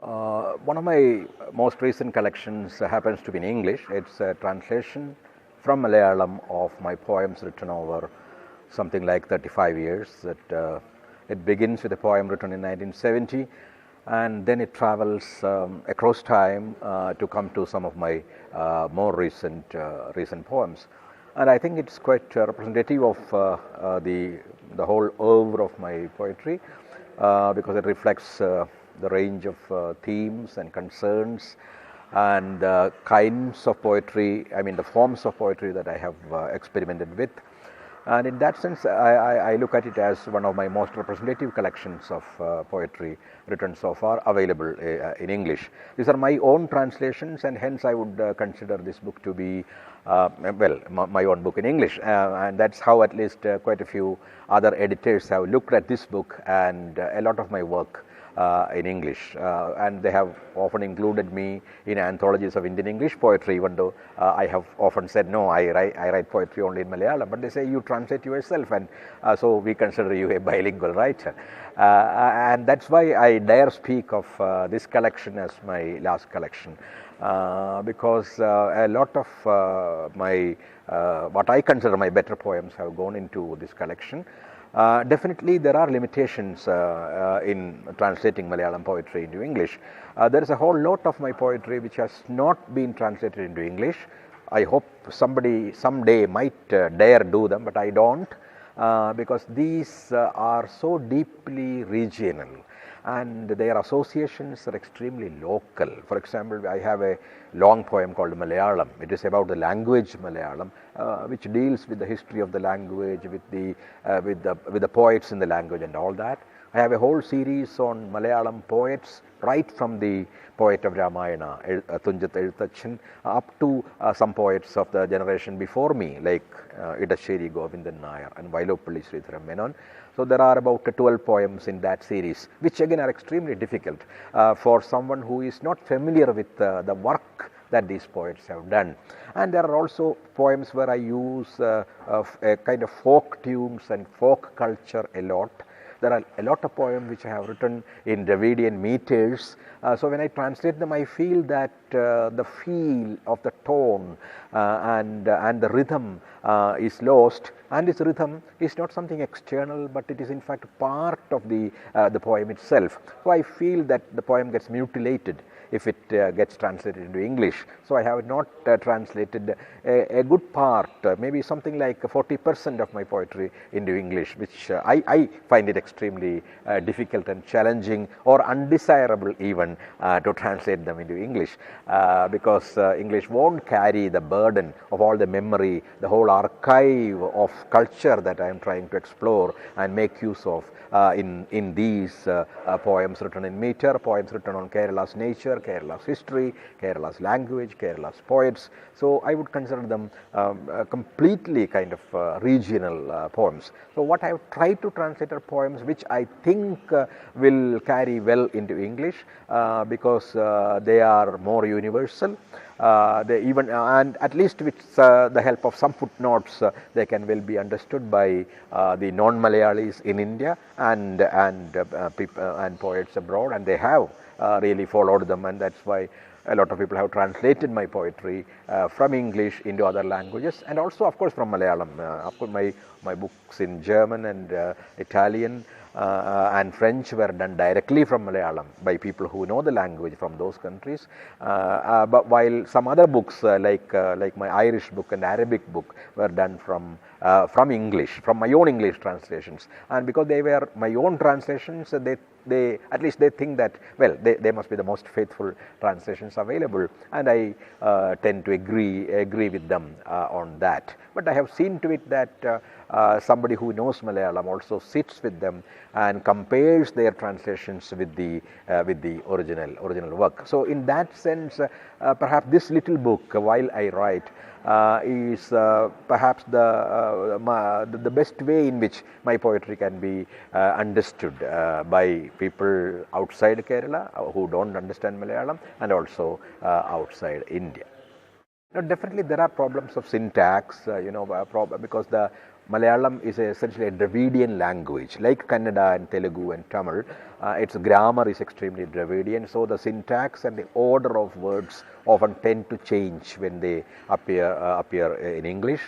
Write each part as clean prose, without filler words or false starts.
One of my most recent collections happens to be in English. It's a translation from Malayalam of my poems written over something like 35 years. It begins with a poem written in 1970, and then it travels across time to come to some of my more recent poems. And I think it's quite representative of the whole oeuvre of my poetry because it reflects the range of themes and concerns and kinds of poetry, the forms of poetry that I have experimented with. And in that sense, I look at it as one of my most representative collections of poetry written so far available in English. These are my own translations, and hence I would consider this book to be, my own book in English. And that's how at least quite a few other editors have looked at this book and a lot of my work in English, and they have often included me in anthologies of Indian English poetry, even though I have often said no, I write poetry only in Malayalam, but they say you translate yourself, and so we consider you a bilingual writer, and that's why I dare speak of this collection as my last collection, because a lot of my what I consider my better poems have gone into this collection. Definitely there are limitations in translating Malayalam poetry into English. There is a whole lot of my poetry which has not been translated into English. I hope somebody someday might dare do them, but I don't, because these are so deeply regional and their associations are extremely local. For example, I have a long poem called Malayalam. It is about the language Malayalam, which deals with the history of the language, with the poets in the language and all that. I have a whole series on Malayalam poets, right from the poet of Ramayana, Tunjat Ezhuthachan, up to some poets of the generation before me, like Idasheri Govindan Nair and Vailopalli Sridharan Menon. So there are about 12 poems in that series, which again are extremely difficult for someone who is not familiar with the work that these poets have done. And there are also poems where I use a kind of folk tunes and folk culture a lot. There are a lot of poems which I have written in Dravidian meters. So when I translate them, I feel that the feel of the tone and the rhythm is lost. And this rhythm is not something external, but it is in fact part of the poem itself. So I feel that the poem gets mutilated if it gets translated into English. So I have not translated a good part, maybe something like 40% of my poetry into English, which I find it extremely difficult and challenging or undesirable even to translate them into English, because English won't carry the burden of all the memory, the whole archive of culture that I am trying to explore and make use of in these poems written in meter, poems written on Kerala's nature, Kerala's history, Kerala's language, Kerala's poets. So I would consider them completely kind of regional poems. So what I have tried to translate are poems which I think will carry well into English because they are more universal. They even and at least with the help of some footnotes, they can well be understood by the non-Malayalis in India and people and poets abroad, and they have really followed them, and that's why a lot of people have translated my poetry from English into other languages, and also of course from Malayalam. Of course my books in German and Italian and French were done directly from Malayalam by people who know the language from those countries. But while some other books like my Irish book and Arabic book were done from English, from my own English translations, and because they were my own translations, they at least they think that, well, they must be the most faithful translations available, and I tend to agree with them on that. But I have seen to it that somebody who knows Malayalam also sits with them and compares their translations with the original work. So in that sense, perhaps this little book, while I write, is perhaps the best way in which my poetry can be understood by people outside Kerala who don't understand Malayalam, and also outside India. Now, definitely there are problems of syntax, because Malayalam is essentially a Dravidian language, like Kannada and Telugu and Tamil. Its grammar is extremely Dravidian, so the syntax and the order of words often tend to change when they appear in English.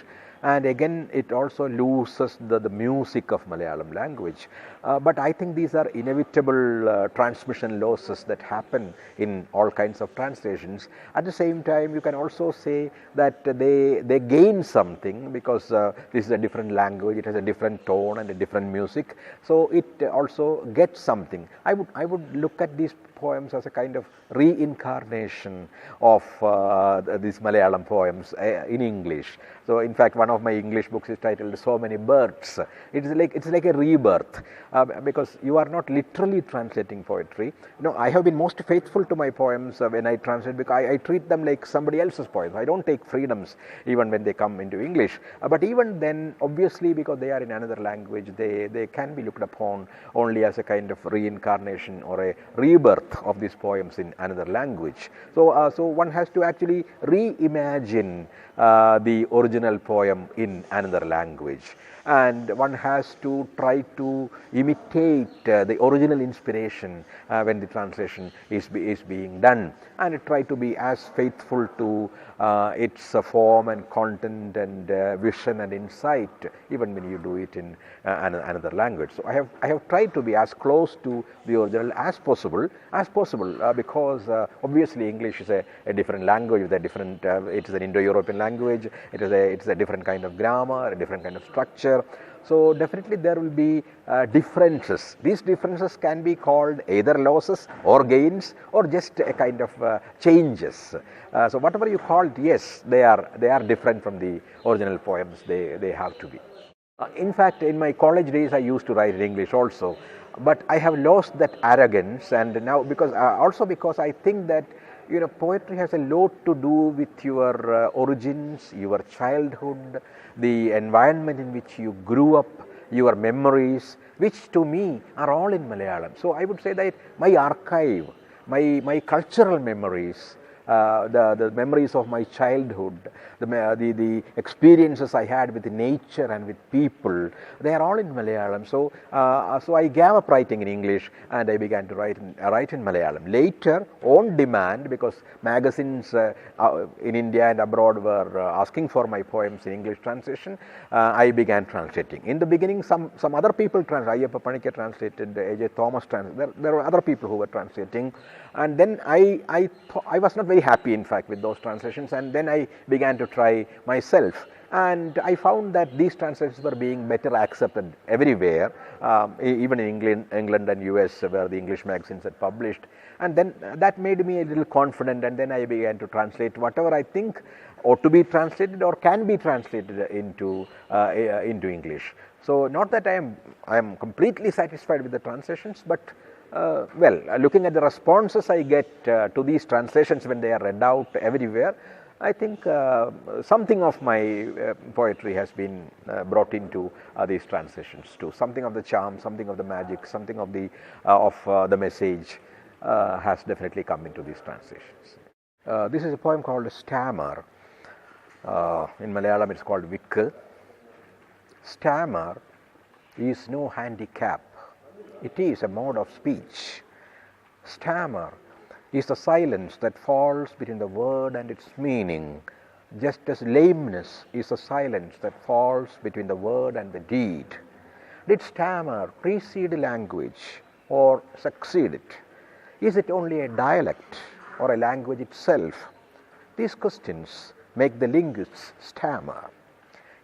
And again, it also loses the music of Malayalam language. But I think these are inevitable transmission losses that happen in all kinds of translations. At the same time, you can also say that they gain something because this is a different language, it has a different tone and a different music. So it also gets something. I would look at these poems as a kind of reincarnation of these Malayalam poems in English. So in fact, one of my English books is titled "So Many Births." It's like a rebirth because you are not literally translating poetry. I have been most faithful to my poems when I translate, because I treat them like somebody else's poems. I don't take freedoms even when they come into English. But even then, obviously, because they are in another language, they can be looked upon only as a kind of reincarnation or a rebirth of these poems in another language. So one has to actually reimagine the original poem in another language, and one has to try to imitate the original inspiration when the translation is being done, and try to be as faithful to its form and content and vision and insight even when you do it in another language. So I have tried to be as close to the original as possible because obviously English is a different language with a different it is an Indo-European language, it is a different kind of grammar, a different kind of structure. So definitely there will be differences. These differences can be called either losses or gains or just a kind of changes. So whatever you call it, yes, they are different from the original poems. They have to be. In fact, in my college days, I used to write in English also, but I have lost that arrogance, and now because I think that poetry has a lot to do with your origins, your childhood, the environment in which you grew up, your memories, which to me are all in Malayalam. So I would say that my archive, my cultural memories, the memories of my childhood, the experiences I had with nature and with people, they are all in Malayalam. So I gave up writing in English and I began to write in Malayalam. Later, on demand, because magazines in India and abroad were asking for my poems in English translation, I began translating. In the beginning, some other people translated. Ayyappa Panikar translated, A.J. Thomas translated. There were other people who were translating, and then I was not very happy, in fact, with those translations, and then I began to try myself, and I found that these translations were being better accepted everywhere, even in England and US, where the English magazines had published, and then that made me a little confident, and then I began to translate whatever I think ought to be translated or can be translated into English. So not that I am completely satisfied with the translations, but looking at the responses I get to these translations when they are read out everywhere, I think something of my poetry has been brought into these translations too. Something of the charm, something of the magic, something of the message has definitely come into these translations. This is a poem called Stammer. In Malayalam it's called Vikku. Stammer is no handicap. It is a mode of speech. Stammer is the silence that falls between the word and its meaning, just as lameness is the silence that falls between the word and the deed. Did stammer precede language or succeed it? Is it only a dialect or a language itself? These questions make the linguists stammer.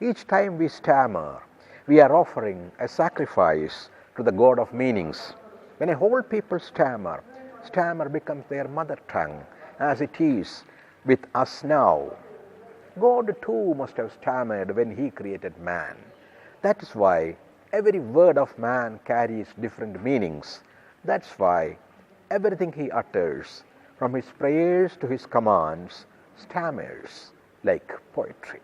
Each time we stammer, we are offering a sacrifice to the God of meanings. When a whole people stammer becomes their mother tongue, as it is with us now. God too must have stammered when he created man. That is why every word of man carries different meanings. That's why everything he utters, from his prayers to his commands, stammers like poetry.